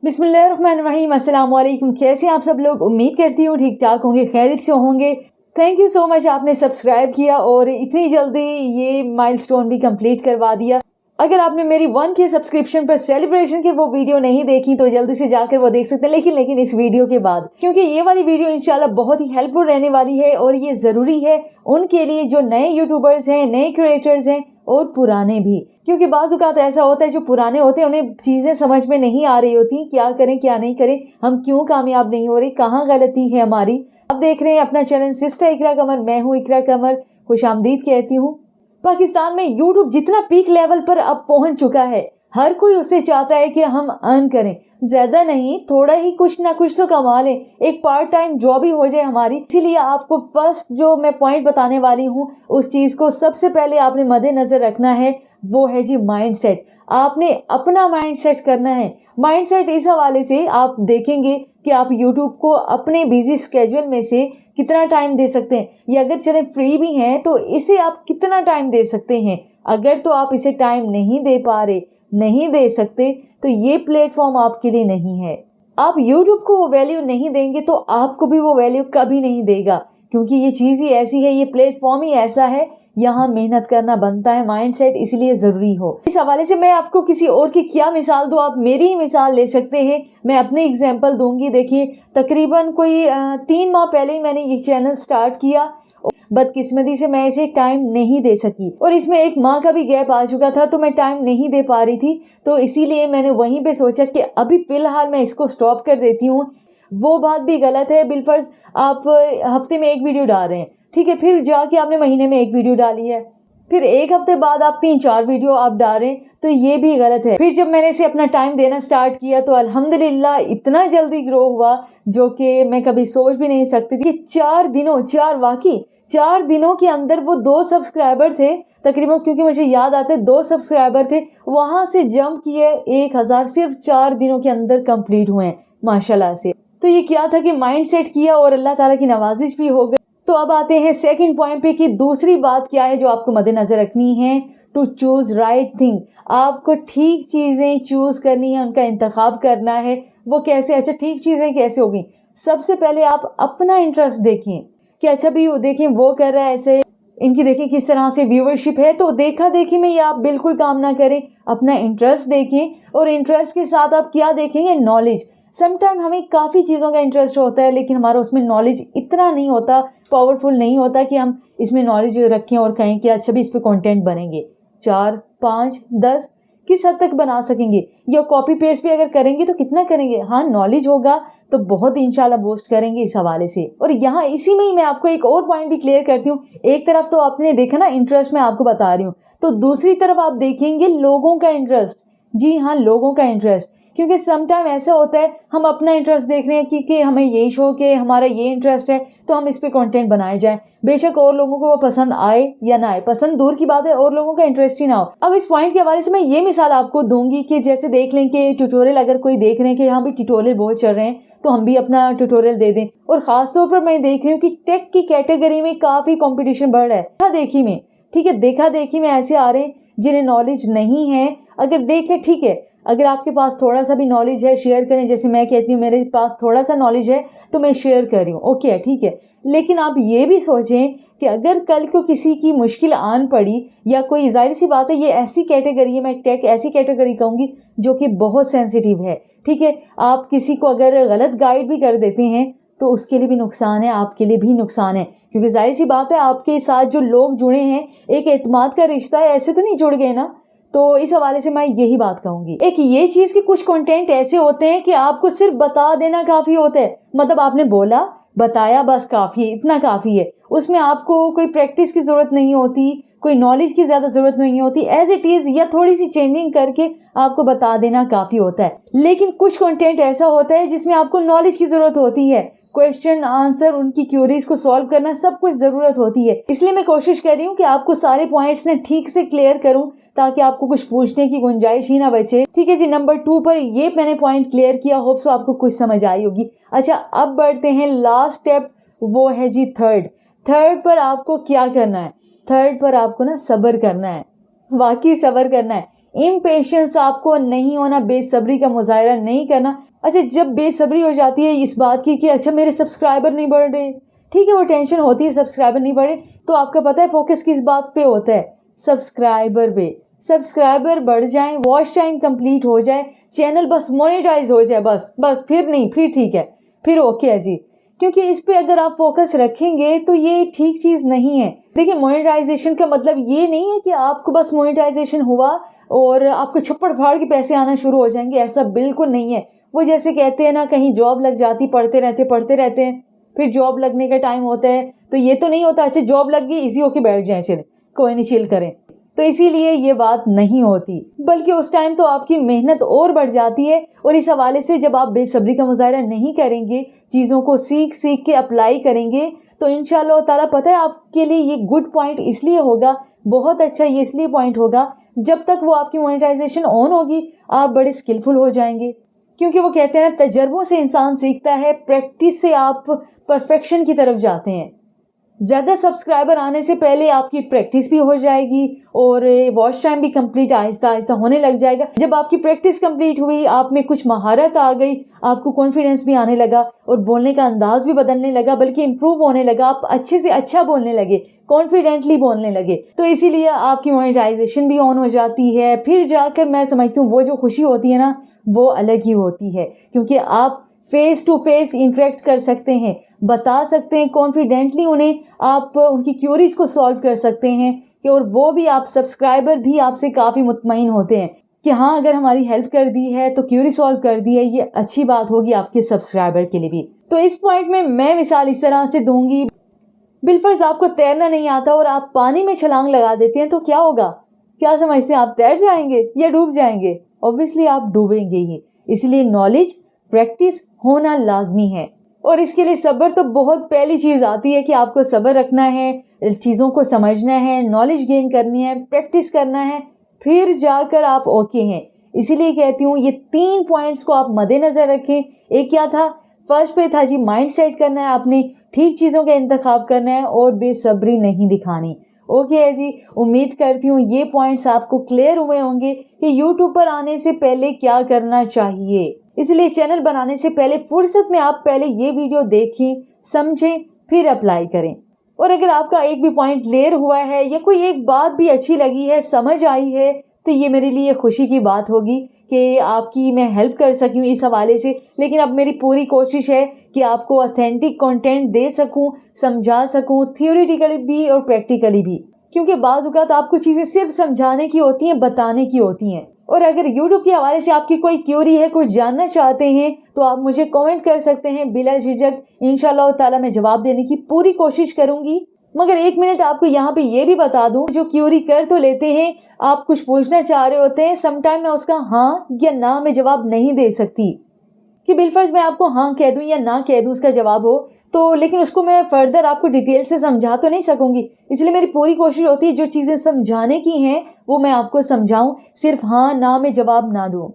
बिस्मिल्लाहिर्रहमानिर्रहीम, अस्सलाम वालेकुम। कैसे आप सब लोग? उम्मीद करती हूँ ठीक ठाक होंगे, खैरियत से होंगे। थैंक यू सो मच, आपने सब्सक्राइब किया और इतनी जल्दी ये माइलस्टोन भी कंप्लीट करवा दिया। अगर आपने मेरी 1K सब्सक्रिप्शन पर सेलिब्रेशन की वो वीडियो नहीं देखी तो जल्दी से जाकर वो देख सकते हैं, लेकिन इस वीडियो के बाद, क्योंकि ये वाली वीडियो इंशाल्लाह बहुत ही हेल्पफुल रहने वाली है और ये ज़रूरी है उनके लिए जो नए यूट्यूबर्स हैं, नए क्रिएटर्स हैं और पुराने भी। क्योंकि बाज़ औक़ात ऐसा होता है जो पुराने होते हैं उन्हें चीज़ें समझ में नहीं आ रही होती, क्या करें क्या नहीं करें, हम क्यों कामयाब नहीं हो रहे, कहाँ गलती है हमारी। अब देख रहे हैं अपना चैनल सिस्टर इकरा कमर, मैं हूँ इकरा कमर, खुशामदीद कहती हूँ। पाकिस्तान में यूट्यूब जितना पीक लेवल पर अब पहुंच चुका है, हर कोई उससे चाहता है कि हम अर्न करें, ज़्यादा नहीं थोड़ा ही कुछ ना कुछ तो कमा लें, एक पार्ट टाइम जॉब ही हो जाए हमारी। इसीलिए आपको फर्स्ट जो मैं पॉइंट बताने वाली हूँ उस चीज़ को सबसे पहले आपने मद्देनज़र रखना है, वो है जी माइंड सेट। आपने अपना माइंड सेट करना है। माइंड सेट इस हवाले से आप देखेंगे कि आप यूट्यूब को अपने बिजी स्केड्यूल में से कितना टाइम दे सकते हैं, या अगर चले फ्री भी हैं तो इसे आप कितना टाइम दे सकते हैं। अगर तो आप इसे टाइम नहीं दे पा रहे, नहीं दे सकते, तो ये प्लेटफॉर्म आपके लिए नहीं है। आप YouTube को वो वैल्यू नहीं देंगे तो आपको भी वो वैल्यू कभी नहीं देगा, क्योंकि ये चीज़ ही ऐसी है, ये प्लेटफॉर्म ही ऐसा है, यहाँ मेहनत करना बनता है, माइंडसेट इसलिए ज़रूरी हो। इस हवाले से मैं आपको किसी और की क्या मिसाल दूँ, आप मेरी ही मिसाल ले सकते हैं। मैं अपनी एग्जांपल दूंगी। देखिए, तकरीबन कोई 3 माह पहले ही मैंने ये चैनल स्टार्ट किया। बदकिस्मती से मैं इसे टाइम नहीं दे सकी और इसमें 1 माह का भी गैप आ चुका था, तो मैं टाइम नहीं दे पा रही थी। तो इसीलिए मैंने वहीं पे सोचा कि अभी फ़िलहाल मैं इसको स्टॉप कर देती हूँ। वो बात भी गलत है। बिलफर्ज आप हफ्ते में 1 वीडियो डाल रहे हैं, ठीक है, फिर जाके आपने महीने में 1 वीडियो डाली है, फिर 1 हफ्ते बाद आप 3-4 वीडियो आप डाल रहे हैं, तो ये भी गलत है। फिर जब मैंने इसे अपना टाइम देना स्टार्ट किया तो अल्हम्दुलिल्लाह इतना जल्दी ग्रो हुआ जो कि मैं कभी सोच भी नहीं सकती थी। 4 दिनों के अंदर वो 2 सब्सक्राइबर थे तकरीबन, क्योंकि मुझे याद आता है 2 सब्सक्राइबर थे, वहां से जंप किए 1000 सिर्फ 4 दिनों के अंदर कंप्लीट हुए हैं माशाल्लाह से। तो ये क्या था कि माइंड सेट किया और अल्लाह ताला की नवाजिश भी हो गई। तो अब आते हैं सेकंड पॉइंट पे कि दूसरी बात क्या है जो आपको मद्देनजर रखनी है, टू चूज राइट थिंग। आपको ठीक चीज़ें चूज करनी है, उनका इंतखाब करना है। वो कैसे? अच्छा, ठीक चीज़ें कैसे होगी? सबसे पहले आप अपना इंटरेस्ट देखें कि अच्छा भी देखें वो कर रहा है ऐसे, इनकी देखें किस तरह से व्यूअरशिप है, तो देखा देखी में ये आप बिल्कुल काम ना करें। अपना इंटरेस्ट देखें और इंटरेस्ट के साथ आप क्या देखेंगे? नॉलेज। समटाइम हमें काफ़ी चीज़ों का इंटरेस्ट होता है लेकिन हमारा उसमें नॉलेज इतना नहीं होता, पावरफुल नहीं होता कि हम इसमें नॉलेज रखें और कहें कि अच्छा भी इस पर कंटेंट बनेंगे। 4, 5, 10 किस हद तक बना सकेंगे, या कॉपी पेस्ट भी अगर करेंगे तो कितना करेंगे। हाँ, नॉलेज होगा तो बहुत इंशाल्लाह बूस्ट करेंगे इस हवाले से। और यहाँ इसी में ही मैं आपको एक और पॉइंट भी क्लियर करती हूँ। एक तरफ तो आपने देखा ना इंटरेस्ट, मैं आपको बता रही हूँ, तो दूसरी तरफ आप देखेंगे लोगों का इंटरेस्ट। जी हाँ, लोगों का इंटरेस्ट, क्योंकि समटाइम ऐसा होता है हम अपना इंटरेस्ट देख रहे हैं कि हमें ये शो के हमारा ये इंटरेस्ट है तो हम इस पे कंटेंट बनाए जाएं, बेशक और लोगों को वो पसंद आए या ना आए, पसंद दूर की बात है, और लोगों का इंटरेस्ट ही ना हो। अब इस पॉइंट के हवाले से मैं ये मिसाल आपको दूंगी कि जैसे देख लें कि ट्यूटोरियल अगर कोई देख रहे हैं कि यहाँ भी ट्यूटोरियल बहुत चल रहे हैं तो हम भी अपना ट्यूटोरियल दे दें। और खासतौर पर मैं देख रही हूँ कि टेक की कैटेगरी में काफ़ी कॉम्पिटिशन बढ़ रहा है देखा देखी में, ठीक है, देखा देखी में ऐसे आ रहे हैं जिन्हें नॉलेज नहीं है। अगर देखें, ठीक है, अगर आपके पास थोड़ा सा भी नॉलेज है शेयर करें, जैसे मैं कहती हूँ मेरे पास थोड़ा सा नॉलेज है तो मैं शेयर कर रही हूँ, ओके ठीक है। लेकिन आप ये भी सोचें कि अगर कल को किसी की मुश्किल आन पड़ी या कोई, जाहिर सी बात है ये ऐसी कैटेगरी है, मैं टेक ऐसी कैटेगरी कहूँगी जो कि बहुत सेंसिटिव है, ठीक है। आप किसी को अगर गलत गाइड भी कर देते हैं तो उसके लिए भी नुकसान है, आपके लिए भी नुकसान है, क्योंकि जाहिर सी बात है आपके साथ जो लोग जुड़े हैं एक एतमाद का रिश्ता है, ऐसे तो नहीं जुड़ गए ना। तो इस हवाले से मैं यही बात कहूँगी। एक ये चीज़ कि कुछ कंटेंट ऐसे होते हैं कि आपको सिर्फ बता देना काफ़ी होता है, मतलब आपने बोला बताया बस काफ़ी है, इतना काफ़ी है, उसमें आपको कोई प्रैक्टिस की ज़रूरत नहीं होती, कोई नॉलेज की ज़्यादा ज़रूरत नहीं होती, एज इट इज़ या थोड़ी सी चेंजिंग करके आपको बता देना काफ़ी होता है। लेकिन कुछ कंटेंट ऐसा होता है जिसमें आपको नॉलेज की ज़रूरत होती है, क्वेश्चन आंसर, उनकी क्यूरीज को सॉल्व करना, सब कुछ ज़रूरत होती है। इसलिए मैं कोशिश कर रही हूँ कि आपको सारे पॉइंट्स ने ठीक से क्लियर करूँ ताकि आपको कुछ पूछने की गुंजाइश ही ना बचे, ठीक है जी। नंबर 2 पर ये मैंने पॉइंट क्लियर किया, होप सो आपको कुछ समझ आई होगी। अच्छा, अब बढ़ते हैं लास्ट स्टेप, वो है जी थर्ड पर आपको क्या करना है? थर्ड पर आपको ना सब्र करना है, वाकई सब्र करना है। इम्पेशेंस आपको नहीं होना, बेसब्री का मुजाहरा नहीं करना। اچھا جب بےصبری ہو جاتی ہے اس بات کی کہ اچھا میرے سبسکرائبر نہیں بڑھ رہے، ٹھیک ہے وہ ٹینشن ہوتی ہے سبسکرائبر نہیں بڑھے، تو آپ کا پتہ ہے فوکس کس بات پہ ہوتا ہے؟ سبسکرائبر پہ. سبسکرائبر بڑھ جائیں، واچ ٹائم کمپلیٹ ہو جائے، چینل بس مونیٹائز ہو جائے، بس پھر نہیں، پھر ٹھیک ہے، پھر اوکے ہے جی. کیونکہ اس پہ اگر آپ فوکس رکھیں گے تو یہ ٹھیک چیز نہیں ہے. دیکھیں مونیٹائزیشن کا مطلب یہ نہیں ہے کہ آپ کو بس مونیٹائزیشن ہوا اور آپ کو چھپڑ پھاڑ کے پیسے آنا شروع ہو جائیں گے، ایسا بالکل نہیں ہے. وہ جیسے کہتے ہیں نا کہیں جاب لگ جاتی، پڑھتے رہتے ہیں، پھر جاب لگنے کا ٹائم ہوتا ہے تو یہ تو نہیں ہوتا اچھا جاب لگ گئی ایزی ہو کے بیٹھ جائیں، چلیں کوئی نہیں چل کریں. تو اسی لیے یہ بات نہیں ہوتی، بلکہ اس ٹائم تو آپ کی محنت اور بڑھ جاتی ہے. اور اس حوالے سے جب آپ بے صبری کا مظاہرہ نہیں کریں گے، چیزوں کو سیکھ کے اپلائی کریں گے، تو انشاءاللہ تعالیٰ پتہ ہے آپ کے لیے یہ گڈ پوائنٹ اس لیے ہوگا، بہت اچھا یہ اس لیے پوائنٹ ہوگا، جب تک وہ آپ کی مونیٹائزیشن آن ہوگی آپ بڑے اسکلفل ہو جائیں گے. کیونکہ وہ کہتے ہیں نا تجربوں سے انسان سیکھتا ہے، پریکٹس سے آپ پرفیکشن کی طرف جاتے ہیں. زیادہ سبسکرائبر آنے سے پہلے آپ کی پریکٹس بھی ہو جائے گی اور واچ ٹائم بھی کمپلیٹ آہستہ آہستہ ہونے لگ جائے گا. جب آپ کی پریکٹس کمپلیٹ ہوئی، آپ میں کچھ مہارت آ گئی، آپ کو کانفیڈنس بھی آنے لگا اور بولنے کا انداز بھی بدلنے لگا، بلکہ امپروو ہونے لگا، آپ اچھے سے اچھا بولنے لگے، کانفیڈنٹلی بولنے لگے، تو اسی لیے آپ کی مونیٹائزیشن بھی آن ہو جاتی ہے. پھر جا کر میں سمجھتی ہوں وہ جو خوشی ہوتی ہے نا وہ الگ ہی ہوتی ہے، کیونکہ آپ فیس ٹو فیس انٹریکٹ کر سکتے ہیں، بتا سکتے ہیں کانفیڈنٹلی انہیں، آپ ان کی کیوریز کو سالو کر سکتے ہیں کہ اور وہ بھی آپ سبسکرائبر بھی آپ سے کافی مطمئن ہوتے ہیں کہ ہاں اگر ہماری ہیلپ کر دی ہے تو کیوری سالو کر دی ہے، یہ اچھی بات ہوگی آپ کے سبسکرائبر کے لیے بھی. تو اس پوائنٹ میں مثال اس طرح سے دوں گی، بالفرض آپ کو تیرنا نہیں آتا اور آپ پانی میں چھلانگ لگا دیتے ہیں تو کیا ہوگا؟ کیا سمجھتے ہیں آپ تیر جائیں گے یا ڈوب جائیں گے؟ اوبویسلی آپ ڈوبیں گے ہی. اس لیے نالج پریکٹس ہونا لازمی ہے، اور اس کے لیے صبر تو بہت پہلی چیز آتی ہے کہ آپ کو صبر رکھنا ہے، چیزوں کو سمجھنا ہے، نالج گین کرنی ہے، پریکٹس کرنا ہے، پھر جا کر آپ اوکے ہیں. اسی لیے کہتی ہوں یہ 3 پوائنٹس کو آپ مد نظر رکھیں. ایک کیا تھا؟ فرسٹ پہ تھا جی مائنڈ سیٹ کرنا ہے، آپ نے ٹھیک چیزوں کا انتخاب کرنا ہے اور بے صبری نہیں دکھانی. اوکے ہے جی، امید کرتی ہوں یہ پوائنٹس آپ کو کلیئر ہوئے ہوں گے کہ یوٹیوب پر آنے سے پہلے کیا کرنا چاہیے. اس لیے چینل بنانے سے پہلے فرصت میں آپ پہلے یہ ویڈیو دیکھیں، سمجھیں، پھر اپلائی کریں. اور اگر آپ کا ایک بھی پوائنٹ کلیئر ہوا ہے یا کوئی ایک بات بھی اچھی لگی ہے، سمجھ آئی ہے، تو یہ میرے لیے خوشی کی بات ہوگی کہ آپ کی میں ہیلپ کر سکی ہوں اس حوالے سے. لیکن اب میری پوری کوشش ہے کہ آپ کو اوتھینٹک کنٹینٹ دے سکوں، سمجھا سکوں، تھیوریٹیکلی بھی اور پریکٹیکلی بھی. کیونکہ بعض اوقات آپ کو چیزیں صرف سمجھانے کی ہوتی ہیں، بتانے کی ہوتی ہیں. اور اگر یوٹیوب کے حوالے سے آپ کی کوئی کیوری ہے، کوئی جاننا چاہتے ہیں، تو آپ مجھے کامنٹ کر سکتے ہیں بلا جھجک. انشاءاللہ تعالیٰ میں جواب دینے کی پوری کوشش کروں گی. مگر ایک منٹ آپ کو یہاں پہ یہ بھی بتا دوں، جو کیوری کر تو لیتے ہیں، آپ کچھ پوچھنا چاہ رہے ہوتے ہیں، سم ٹائم میں اس کا ہاں یا نہ میں جواب نہیں دے سکتی کہ بالفرض میں آپ کو ہاں کہہ دوں یا نہ کہہ دوں اس کا جواب ہو تو، لیکن اس کو میں فردر آپ کو ڈیٹیل سے سمجھا تو نہیں سکوں گی. اس لیے میری پوری کوشش ہوتی ہے جو چیزیں سمجھانے کی ہیں وہ میں آپ کو سمجھاؤں، صرف ہاں نہ میں جواب نہ دوں.